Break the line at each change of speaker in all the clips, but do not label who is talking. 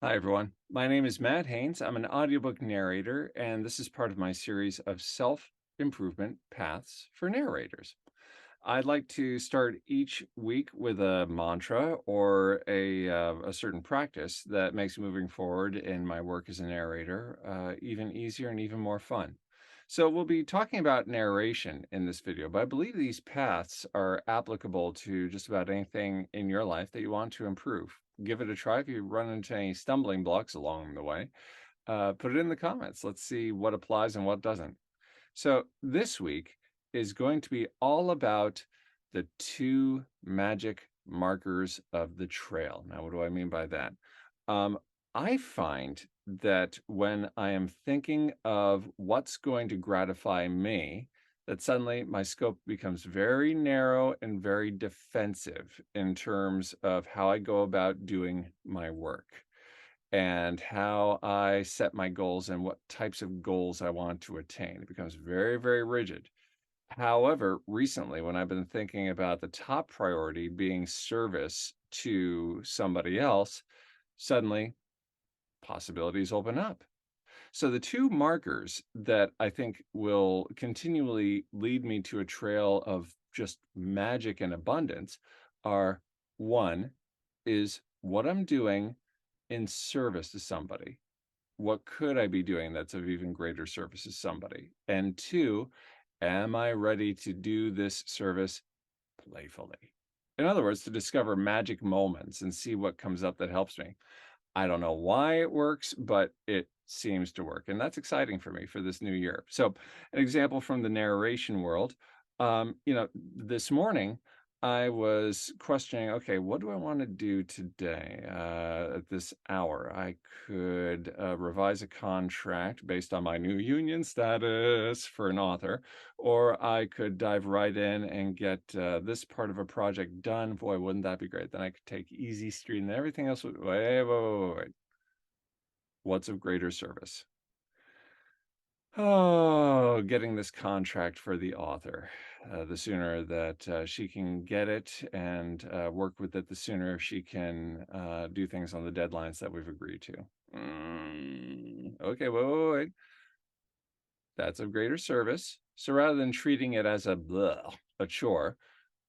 Hi, everyone. My name is Matt Haynes. I'm an audiobook narrator, and this is part of my series of self improvement paths for narrators. I'd like to start each week with a mantra or a certain practice that makes moving forward in my work as a narrator even easier and even more fun. So, we'll be talking about narration in this video, but I believe these paths are applicable to just about anything in your life that you want to improve. Give it a try if you run into any stumbling blocks along the way. Put it in the comments. Let's see what applies and what doesn't. So, this week is going to be all about the two magic markers of the trail. Now, what do I mean by that? Um, I find that when I am thinking of what's going to gratify me, that suddenly my scope becomes very narrow and very defensive in terms of how I go about doing my work and how I set my goals and what types of goals I want to attain. It becomes very, very rigid. However, recently, when I've been thinking about the top priority being service to somebody else, suddenly possibilities open up. So, the two markers that I think will continually lead me to a trail of just magic and abundance are one is what I'm doing in service to somebody. What could I be doing that's of even greater service to somebody? And two, am I ready to do this service playfully? In other words, to discover magic moments and see what comes up that helps me. I don't know why it works, but it seems to work. And that's exciting for me for this new year. So, an example from the narration world, this morning I was questioning, okay, what do I want to do today at this hour? I could revise a contract based on my new union status for an author, or I could dive right in and get this part of a project done. Boy, wouldn't that be great? Then I could take easy street and everything else would wait. What's of greater service? Oh, getting this contract for the author. The sooner that she can get it and work with it, the sooner she can do things on the deadlines that we've agreed to. Okay, wait. That's of greater service. So rather than treating it as a chore,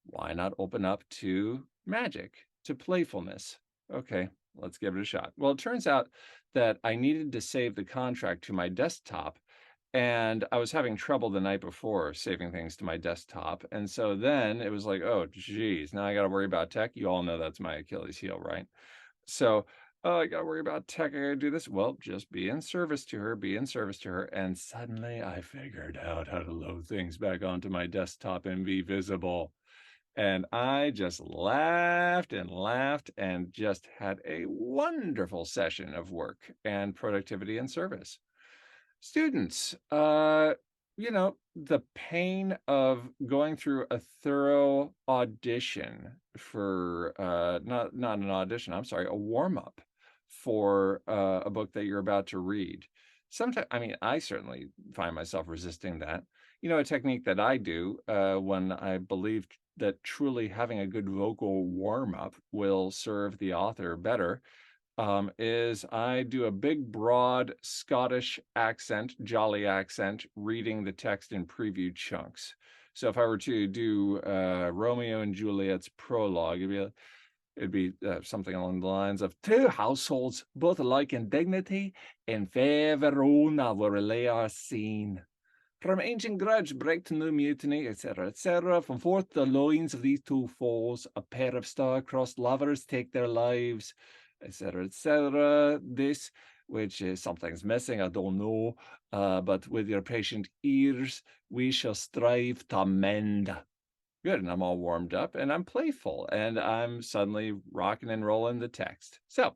why not open up to magic, to playfulness? Okay, let's give it a shot. Well, it turns out that I needed to save the contract to my desktop, and I was having trouble the night before saving things to my desktop. And so then it was like, oh, geez, now I got to worry about tech. You all know that's my Achilles heel, right? So, oh, I got to worry about tech. I got to do this. Well, just be in service to her, be in service to her. And suddenly I figured out how to load things back onto my desktop and be visible. And I just laughed and just had a wonderful session of work and productivity and service. Students, the pain of going through a thorough audition for not an audition, I'm sorry, a warm up for a book that you're about to read. Sometimes, I mean, I certainly find myself resisting that. A technique that I do when I believe that truly having a good vocal warm up will serve the author better is I do a big, broad Scottish accent, jolly accent, reading the text in preview chunks. So if I were to do Romeo and Juliet's prologue, it'd be something along the lines of two households, both alike in dignity, in fair Verona where lay our scene. From ancient grudge break to new mutiny, etc., etc. From forth the loins of these two foes, a pair of star-crossed lovers take their lives, etc., etc. This, which is something's missing, I don't know, but with your patient ears, we shall strive to mend. Good, and I'm all warmed up, and I'm playful, and I'm suddenly rocking and rolling the text. So,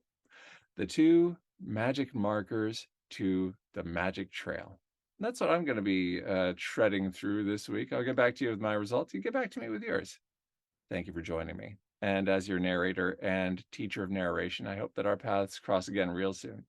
the two magic markers to the magic trail. That's what I'm going to be treading through this week. I'll get back to you with my results. You get back to me with yours. Thank you for joining me. And as your narrator and teacher of narration, I hope that our paths cross again real soon.